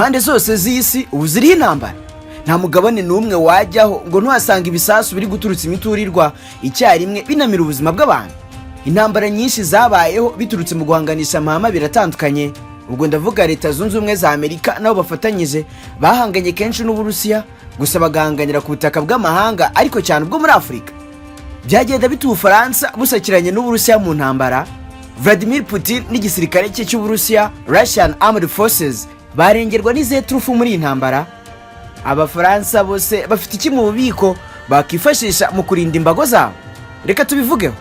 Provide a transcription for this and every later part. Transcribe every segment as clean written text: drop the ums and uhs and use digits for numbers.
impande zose z'isi ubu ziriho intambara. Nta mugabane n'umwe wajyaho ngo ntuhasanga ibisasu biri guturutsa imiturirwa icyarimwe binamira ubuzima bw'abantu. Intambara nyinshi zabayeho biturutse mu guhanganisha amahame biratandukanye. Ubwo ndavuga Leta Zunze Ubumwe za Amerika nabo bafatanyije bahanganye kenshi n'Uburusiya, gusa bagahanganira ku butaka bw'amahanga ariko cyane ubwo muri Afurika. Byagenda bita Ubufaransa busakiranye n'Uburusiya mu ntambara. Vladimir Putin n'igisirikare cye cy'Uburusiya Russian Armed Forces barengerwa n'izihe turufu muri intambara. Abafaransa bose bafite iki mu bubiko bakifashisha mu kurinda imbago zabo? Reka tubivugeho.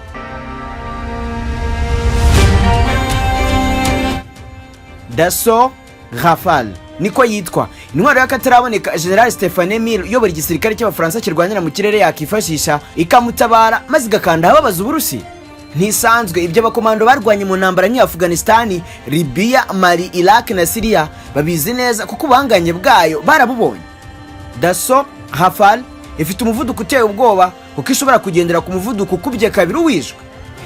Dassault Rafale niko yitwa. Intwaro y'akataraboneka General Stéphane Mille uyobora igisirikare cy'Abafaransa kirwanira mu kirere yakifashisha ikamutabara maze igakanda ababaza Uburusiya. Ntisanzwe ibyo abakomando barwanye mu ntambara nk'i Afghanistan, Libya, Mali, Iraq na Syria babizi neza kuko ubanganye bwayo barabubonye. Dassault Rafale ifite umuvuduko uteye ubwoba kuko ishobora kugendera ku muvuduko ukubye kabiri uwishwe.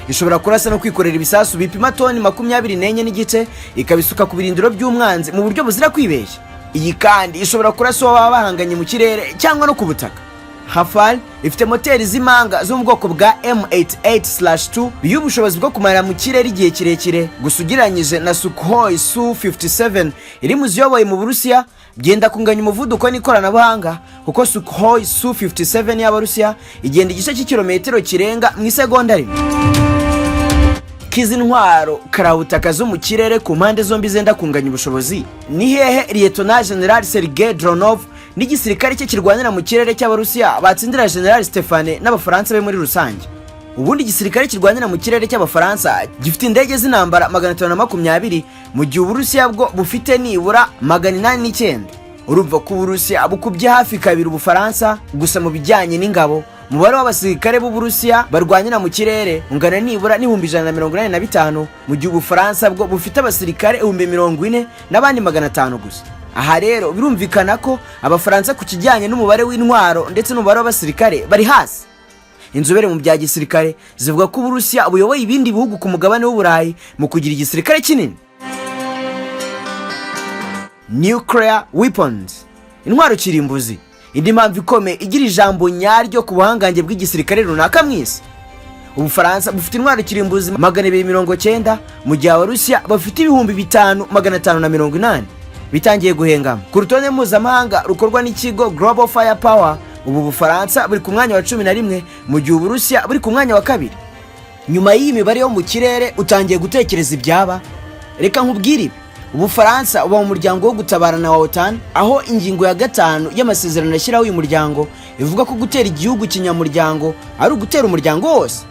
Ishobora kurasa no kwikorera ibisasu bipima toni 24 n'igice ikabisuka ku birindiro by'umwanzi mu buryo buzira kwibeshya. Iyi kandi ishobora kurasa uwo baba bahanganye mu kirere cyangwa no ku butaka. Rafale ifite moteri z'imanga zo mu bwoko bwa M88/2 y'ubushobozi bwo kumara mu kirere igihe kirekire, gusa ugereranyije na Sukhoi Su-57 iri mu ziyoboye mu Burusiya byenda kunganya umuvuduko n'ikoranabuhanga, kuko Sukhoi Su-57 y'Abarusiya igenda igice cy'ikilometero kirenga mu isegonda rimwe. Kizi ntwaro karabutaka zo mu kirere ku mpande zombi zenda kunganya ubushobozi ni hehe Lieutenant General Sergei Dronov n'igisirikare cye kirwanira mu kirere cy'Abarusiya batsindira General Stéphane n'Abafaransa be muri rusange? Ubundi igisirikare kirwanira mu kirere cy'Abafaransa gifite indege z'intambara 520 mu gihe Uburusiya bwo bufite nibura 809. Urumva ko Uburusiya bukubye hafi kabiri Ubufaransa, gusa mu bijyanye n'ingabo umubare w'abasirikare b'Uburusiya barwanira mu kirere ungana nibura n'ibihumbi 185 mu gihe Ubufaransa bwo bufite abasirikare 40,000 n'abandi 500 gusa. Aha rero birumvikana ko Abafaransa ku kijyanye n'umubare w'intwaro ndetse n'umubare w'abasirikare bari hasi. Inzobere mu bya gisirikare zivuga ko Uburusiya buyoboye ibindi bihugu ku mugabane w'Uburayi mu kugira igisirikare kinini. Nuclear weapons, intwaro kirimbuzi, indi mpamvu ikomeye igira ijambo nyaryo ku buhangange bw'igisirikare runaka mw'isi. Ubufaransa bufite intwaro kirimbuzi 290 mu gihe Abarusiya bafite 5580 bitangiye guhengama. Ku rutonde mpuzamahanga rukorwa n'ikigo Global Firepower, ubu Bufaransa buri ku mwanya wa 11 mu gihe Uburusiya buri ku mwanya wa 2. Nyuma y'iyi mibare yo mu kirere utangiye gutekereza ibyaba. Reka nkubwire ibi. Ubufaransa uba mu muryango wo gutabarana wa OTAN, aho ingingo ya 5 y'amasezerano yashyiraho uyu muryango ivuga ko gutera igihugu kinyamuryango ari ugutera umuryango wose.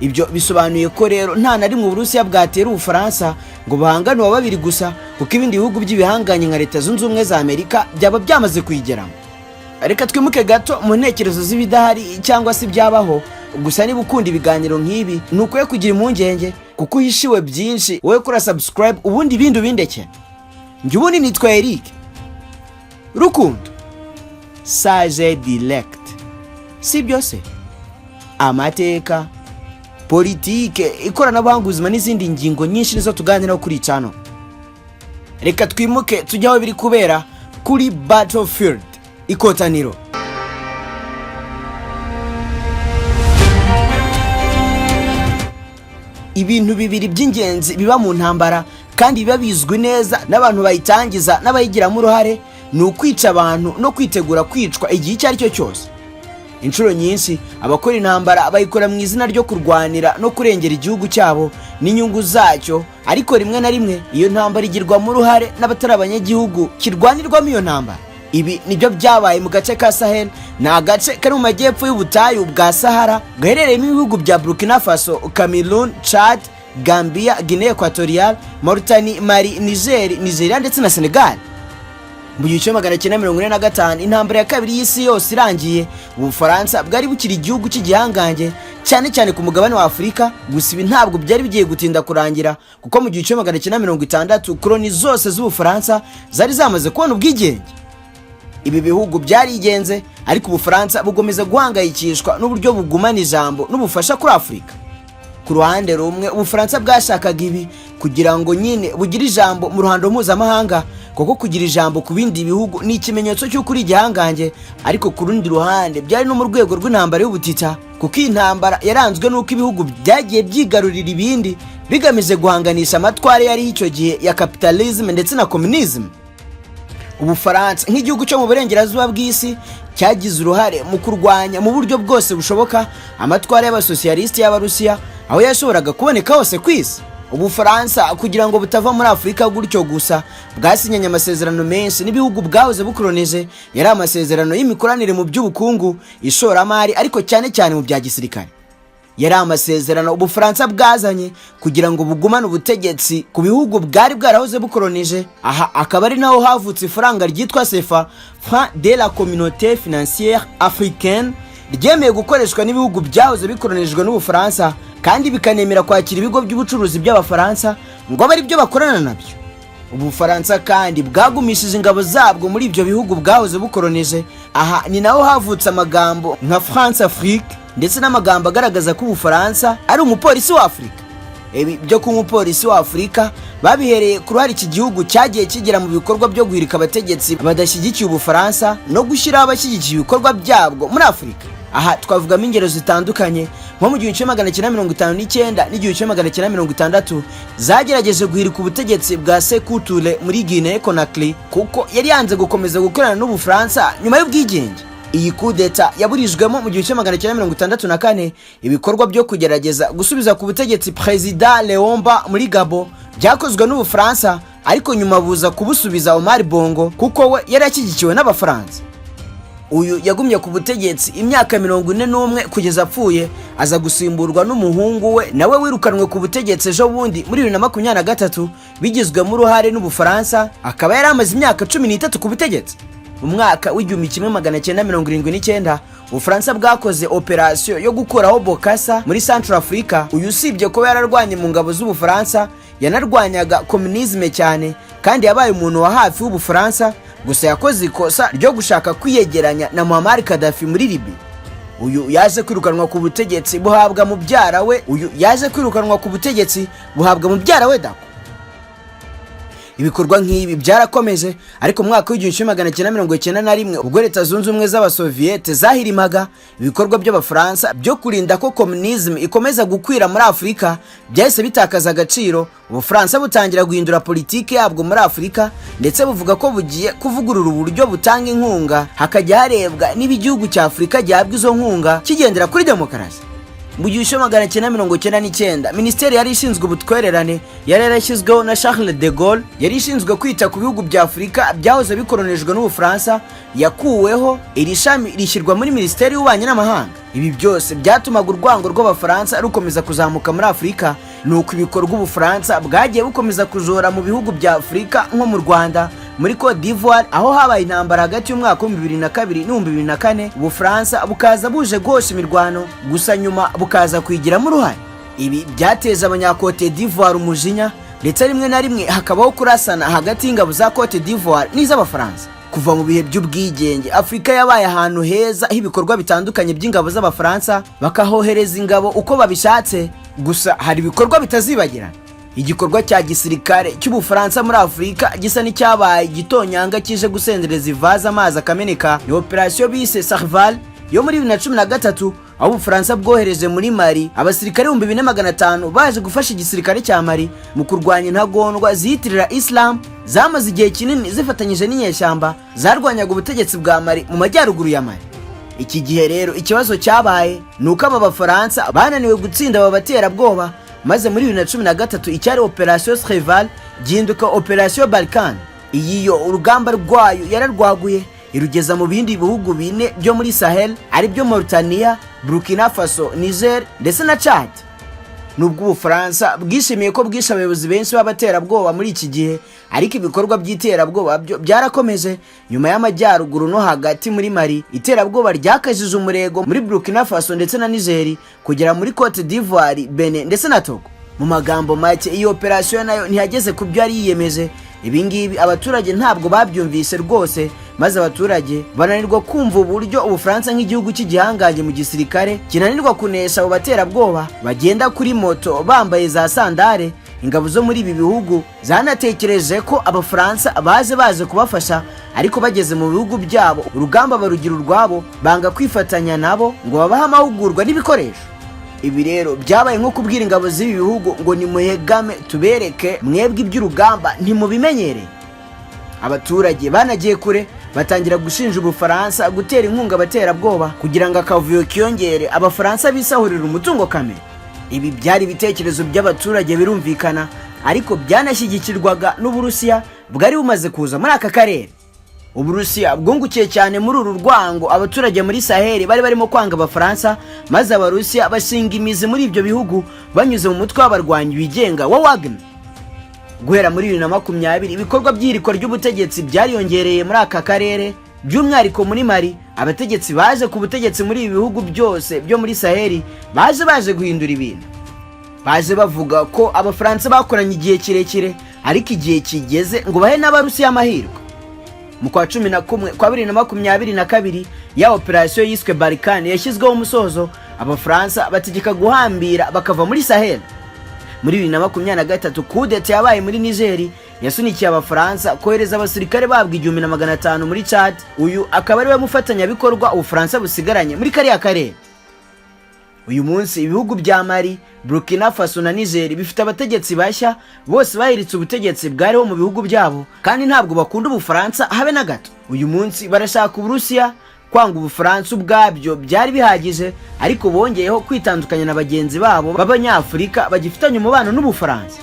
Ibyo bisobanuye ko rero nta na rimwe Uburusiya bwatera Ubufaransa ngo bahangane wa babiri gusa, kuko ibindi bihugu by'ibihanganye nka Leta Zunze Ubumwe za Amerika byaba byamaze kuyigeramo. Reka twimuke gato mu ntekerezo z'ibidahari cyangwa se byabaho, gusa niba ukunda ibiganiro nk'ibi nukwiye kugira impungenge kuko uhishiwe byinshi. Wowe kora subscribe ubundi ibindi ubindeke. Njye ubundi nitwa Eric Rukundo Sage Direct. Si byose amateka, politike, ikoranabuhanga, ubuzima n'izindi ngingo nyinshi nizo tuganiraho kuri channel. Reka twimuke tujyaho biri kubera kuri Battlefield ikotaniro. Ibintu bibiri by'ingenzi biba mu ntambara kandi biba bizwi neza n'abantu bayitangiza n'abayigiramo uruhare ni ukwica abantu no kwitegura kwicwa igihe icyo ari cyo cyose. Inshuro nyinshi abakora intambara bayikora mu izina ryo kurwanira no kurengera igihugu cyabo n'inyungu zacyo, ariko rimwe na rimwe iyo ntambara igirwamo uruhare n'abatari abanyagihugu kirwanirwamo iyo ntambara. Ibi nibyo byabaye mu gace ka Sahel, ni agace kari mu majyepfo y'ubutayu bwa Sahara gaherereyemo ibihugu bya Burkina Faso, Cameroon, Chad, Gambia, Guinea Equatorial, Mauritania, Mali, Nigeria ndetse na Senegal. Mu gihe cyo 1945 intambara ya kabiri y'isi yose irangiye, Ubufaransa bwari bukiri igihugu cy'igihangange cyane cyane ku mugabane wa Afurika. Gusa ibi ntabwo byari bigiye gutinda kurangira, kuko mu gihe cyo 1960 koloni zose z'Ubufaransa zari zamaze kubona ubwigenge. Ibi bihugu byarigenze, ariko Ubufaransa bugomeza guhangayikishwa n'uburyo bugumana ijambo n'ubufasha kuri Afurika. Ku ruhande rumwe Ubufaransa bwashakaga ibi kugira ngo nyine bugire ijambo mu ruhando mpuzamahanga, kuko kugira ijambo ku bindi bihugu ni ikimenyetso cy'uko uri igihangange, ariko ku rundi ruhande byari no mu rwego rw'intambara y'ubutita, kuko iyi ntambara yaranzwe n'uko ibihugu byagiye byigarurira ibindi bigamije guhanganisha amatwara yari y'icyo gihe ya capitalism ndetse na communism. Ubufaransa nk'igihugu cyo mu burengerazuba bw'isi cyagize uruhare mu kurwanya mu buryo bwose bushoboka amatwara y'abasosiyalisiti y'Abarusiya aho yashoboraga kuboneka hose ku isi. Ubufaransa kugira ngo butava muri Afurika gutyo gusa bwasinyanye amasezerano menshi n'ibihugu bwahoze bukolonije, yari amasezerano y'imikoranire mu by'ubukungu, ishoramari, ariko cyane cyane mu bya gisirikare. Yari amasezerano Ubufaransa bwazanye kugira ngo bugumane ubutegetsi ku bihugu bwari bwarahoze bukolonije. Aha akaba ari naho havutse ifaranga ryitwa CFA, Franc de la Communauté Financière Africaine, ryemeye gukoreshwa n'ibihugu byahoze bikolonijwe n'Ubufaransa kandi bikanemera kwakira ibigo by'ubucuruzi by'Abafaransa ngo abe ari byo bakorana nabyo. Ubufaransa kandi bwagumishije ingabo zabwo muri ibyo bihugu bwahoze bukolonije. Aha ni naho havutse amagambo nka France Afrique ndetse n'amagambo agaragaza ko Ubufaransa ari umupolisi wa Afurika. Ibi byo ku umupolisi wa Afurika babihereye ku ruhare iki gihugu cyagiye kigira mu bikorwa byo guhirika abategetsi badashyigikiye Ubufaransa no gushyiraho abashyigikiye ibikorwa byabwo muri Afurika. Aha twavugamo ingero zitandukanye nko mu 1959 n'1960 zagerageje guhirika ubutegetsi bwa Sékou Touré muri Guinée Conakry kuko yari yanze gukomeza gukorana n'Ubufaransa nyuma y'ubwigenge. Iyi kudeta yaburijwemo mu 1964 ibikorwa byo kugerageza gusubiza ku butegetsi President Léomba muri Gabon byakozwe n'Ubufaransa, ariko nyuma buza kubusubiza Omar Bongo kuko we yari ashyigikiwe n'Abafaransa. Uyu yagumye ku butegetsi imyaka 41 kugeza apfuye, aza gusimburwa n'umuhungu we nawe wirukanwe ku butegetsi ejo bundi muri 2023 bigizwemo uruhare n'Ubufaransa, akaba yari amaze imyaka 13 ku butegetsi. Mu mwaka w'1979 Ubufaransa bwakoze operasiyo yo gukuraho Bokassa muri Central Africa. Uyu usibye ko yararwanye mu ngabo z'Ubufaransa yanarwanyaga communisme cyane kandi yabaye umuntu wa hafi w'Ubufaransa, gusa yakoze ikosa ryo gushaka kwiyegeranya na Muammar Gaddafi muri Libya. Uyu yaje kwirukanwa ku butegetsi buhabwa mu byara we Dako. Ibikorwa nk'ibi byarakomeje, ariko mu mwaka w'1991 ubwo Leta Zunze Ubumwe z'Abasoviyete zahirimaga ibikorwa by'Abafaransa byo kurinda ko communism ikomeza gukwira muri Afurika, byahise bitakaza agaciro. Ubufaransa butangira guhindura politiki yabwo muri Afurika ndetse buvuga ko bugiye kuvugurura uburyo butanga inkunga, hakajya harebwa n'ibigihugu cya Afurika gihabwa izo nkunga kigendera kuri demokarasi. Mu 1999 Minisiteri yari ishinzwe ubutwererane yari yarashyizweho na Charles de Gaulle, yari ishinzwe kwita ku bihugu bya Afurika byahoze bikolonijwe n'Ubufaransa, yakuweho iri shami rishyirwa muri Minisiteri y'Ububanyi n'Amahanga. Ibi byose byatumaga urwango rw'Abafaransa rukomeza kuzamuka muri Afurika, nuko ibikorwa Ubufaransa bwagiye bukomeza kujora mu bihugu bya Afurika nko mu Rwanda, muri Côte d'Ivoire aho habaye intambara hagati y'umwaka wa 2002 n'2004. Ubufaransa bukaza buje gosha imirwano, gusa nyuma bukaza kwigiramo uruhare. Ibi byateza abanyakote d'Ivoire umujinya, ndetse rimwe na rimwe hakabaho kurasana hagati y'ingabo za Côte d'Ivoire n'iz'Abafaransa. Kuva mu bihe by'ubwigenge Afurika yabaye ahantu heza h'ibikorwa bitandukanye by'ingabo z'Abafaransa, bakahohereza ingabo uko babishatse, gusa hari ibikorwa bitazibagirana. Igikorwa cya gisirikare cy'Ubufaransa muri Afurika gisa n'icyabaye gitonyanga kije gusendereza ivaza amazi akameneka ni operation bise Serval yo muri 2013, aho Ubufaransa bwohereje muri Mali abasirikare 2500 baje gufasha igisirikare cya Mali mu kurwanya intagondwa ziyitirira Islam zamaze igihe kinini zifatanyije n'inyeshyamba zarwanyaga ubutegetsi bwa Mali mu majyaruguru ya Mali. Iki gihe rero ikibazo cyabaye nuko aba Bafaransa bananiwe gutsinda aba baterabwoba, maze muri 2013 icyari operation Serval gihinduka operation Balkan. Iyi yo urugamba rwayo yararwaguye irugeza mu bindi bihugu bine byo muri Sahel, ari byo Mauritania, Burkina Faso, Niger ndetse na Chad. Nubwo Ubufaransa bwishimiye ko bwishe abayobozi benshi b'abaterabwoba muri iki gihe, ariko ibikorwa by'iterabwoba byo byarakomeje. Nyuma y'amajyaruguru no hagati muri Mali, iterabwoba ryakajije umurego muri Burkina Faso ndetse na Niger, kugera muri Côte d'Ivoire, Benin ndetse na Togo. Mu magambo make iyi operation nayo ntiyageze ku byo yari yiyemeje. Ibingibi abaturage ntabwo babyumvise rwose, maze abaturage bananirwa kumva uburyo Ubufaransa nk'igihugu cy'igihangange mu gisirikare kinanirwa kunesha abo baterabwoba bagenda kuri moto bambaye za sandare, ingabo zo muri ibi bihugu zanatekereje ko abafaransa baze kubafasha, ariko bageze mu bihugu byabo urugamba barugira urwabo, banga kwifatanya nabo ngo babahe amahugurwa n'ibikoresho. Ibi rero byabaye nko kubwira ingabo z'ibi bihugu ngo nimuhegame tubereke, mwebwe iby'urugamba ntimubimenyereye. Abaturage banagiye kure, batangira gushinja Ubufaransa gutera inkunga abaterabwoba kugira ngo akavuyo kiyongere, abafaransa bisahurira umutungo kamere. Ibi byari ibitekerezo by'abaturage birumvikana, ariko byanashyigikirwaga n'Uburusiya bwari bumaze kuza muri aka karere. Uburusiya bwungukiye cyane muri uru rwango abaturage muri Sahel bari barimo kwanga abafaransa, maze Abarusiya bashinga imizi muri ibyo bihugu banyuze mu mutwe w'abarwanyi bigenga wa Wagner. Guhera muri 2020 ibikorwa by'irikwa ry'ubutegetsi byariyongereye muri aka karere, by'umwihariko muri Mali. Abategetsi baje ku butegetsi muri ibi bihugu byose byo muri Sahel baje guhindura ibintu. Baje bavuga ko abafaransa bakoranye igihe kirekire, ariko igihe kigeze ngo bahe n'Abarusiya amahirwe. Mu kwa 11 kwa 2022 ya operasiyo yiswe Barkhane yashyizweho umusozo, abafaransa bategeka guhambira bakava muri Sahel. Muri 2023 kudeta yabaye muri Niger yasunikiye abafaransa kohereza abasirikare babwa 1500 muri Chad. Uyu akaba ari we mufatanyabikorwa Ubufaransa busigaranye muri kariya karere. Uyu munsi ibihugu bya Mali, Burkina Faso na Niger bifite abategetsi bashya, bose bahiritse ubutegetsi bwariho mu bihugu byabo, kandi ntabwo bakunda Ubufaransa habe na gato. Uyu munsi barashaka Uburusiya. Kwanga Ubufaransa ubwabyo byari bihagije, ariko bongeyeho kwitandukanya na bagenzi babo b'Abanyafurika bagifitanye umubano n'Ubufaransa.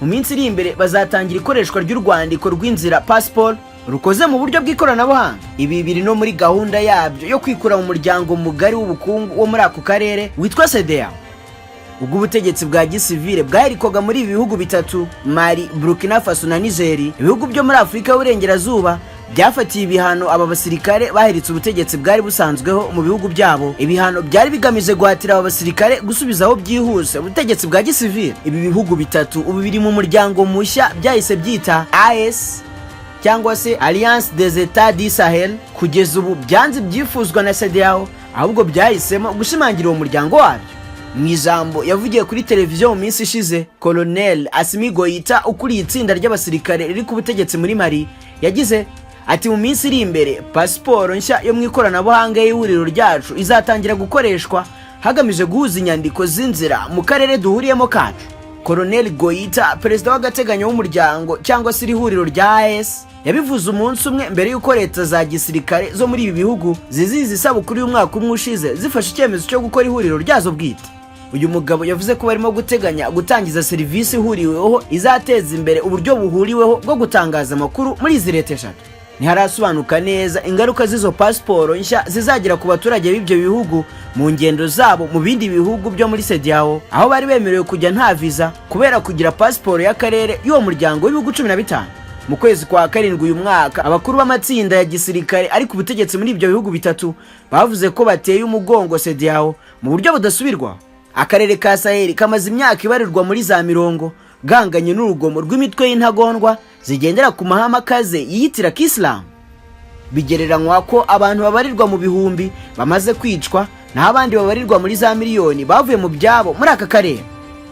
Mu minsi iri imbere bazatangira ikoreshwa ry'urwandiko rw'inzira passport rukoze mu buryo bw'ikoranabuhanga. Ibi biri no muri gahunda yabyo yo kwikura mu muryango mugari w'ubukungu wo muri ako karere witwa CEDEAO. Ubwo ubutegetsi bwa gisivile bwaherikwaga muri ibi bihugu bitatu, Mali, Burkina Faso na Niger, ibihugu byo muri Afurika y'Uburengerazuba byafatiye ibihano aba basirikare bahiritse ubutegetsi bwari busanzweho mu bihugu byabo. Ibihano byari bigamije guhatira aba basirikare gusubizaho byihuse ubutegetsi bwa gisivile. Ibi bihugu bitatu ubu biri mu muryango mushya byahise byita AES cyangwa se Alliance des États du Sahel. Kugeza ubu byanze byifuzwa na CEDEAO, ahubwo byahisemo gushimangira uwo muryango wabyo. Mu ijambo yavugiye kuri televiziyo mu minsi ishize, Colonel Assimi Goïta ukuriye itsinda ry'abasirikare riri ku butegetsi muri Mali yagize ati mu minsi iri imbere pasiporo nshya yo mu ikoranabuhanga y'ihuriro ryacu izatangira gukoreshwa hagamije guhuza inyandiko z'inzira mu karere duhuriyemo kacu. Colonel Goïta, perezida w'agateganyo w'umuryango cyangwa se ihuriro rya AES, yabivuze umunsi umwe mbere y'uko leta za gisirikare zo muri ibi bihugu zizihiza isabukuru y'umwaka umwe ushize zifashe icyemezo cyo gukora ihuriro ryazo bwite. Uyu mugabo yavuze ko barimo guteganya gutangiza serivisi ihuriweho izateza imbere uburyo buhuriweho bwo gutangaza amakuru muri izi leta eshatu. Ntiharasobanuka neza ingaruka z'izo pasiporo nshya zizagira ku baturage b'ibyo bihugu mu ngendo zabo mu bindi bihugu byo muri CEDEAO, aho bari bemerewe kujya nta visa kubera kugira pasiporo y'akarere y'uwo muryango w'ibihugu 15. Mu kwezi kwa karindwi uyu mwaka, abakuru b'amatsinda ya gisirikare ari ku butegetsi muri ibyo bihugu bitatu bavuze ko bateye umugongo CEDEAO mu buryo budasubirwa. Akarere ka Sahel kamaze imyaka ibarirwa muri za mirongo ganganye n'urugomo rw'imitwe y'intagondwa zigendera ku mahame akaze yiyitira Islam. Bigereranywa ko abantu babarirwa mu bihumbi bamaze kwicwa, naho abandi babarirwa muri za miliyoni bavuye mu byabo muri aka karere.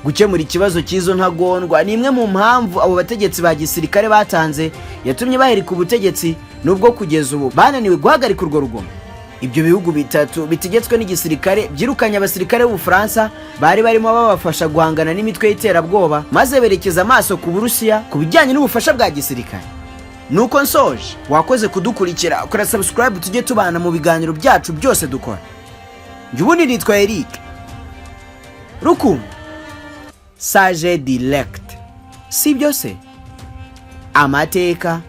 Gukemura ikibazo cy'izo ntagondwa ni imwe mu mpamvu abo bategetsi ba gisirikare batanze yatumye baherika ubutegetsi, nubwo kugeza ubu bananiwe guhagarika urwo rugomo. Ibyo bihugu bitatu bitegetswe n'igisirikare byirukanye abasirikare b'Ubufaransa bari barimo babafasha guhangana n'imitwe y'iterabwoba, maze berekeza amaso ku Burusiya ku bijyanye n'ubufasha bwa gisirikare. Nuko nsoje, wakoze kudukurikira, ukora subscribe tujye tubana mu biganiro byacu byose dukora. Njye nitwa Eric Rukundo Sage Direct. Si byose amateka,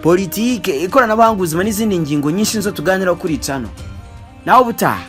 politike, ikoranabuhanga, ubuzima n'izindi ngingo nyinshi nzo tuganira kuri channel. Naho butaha.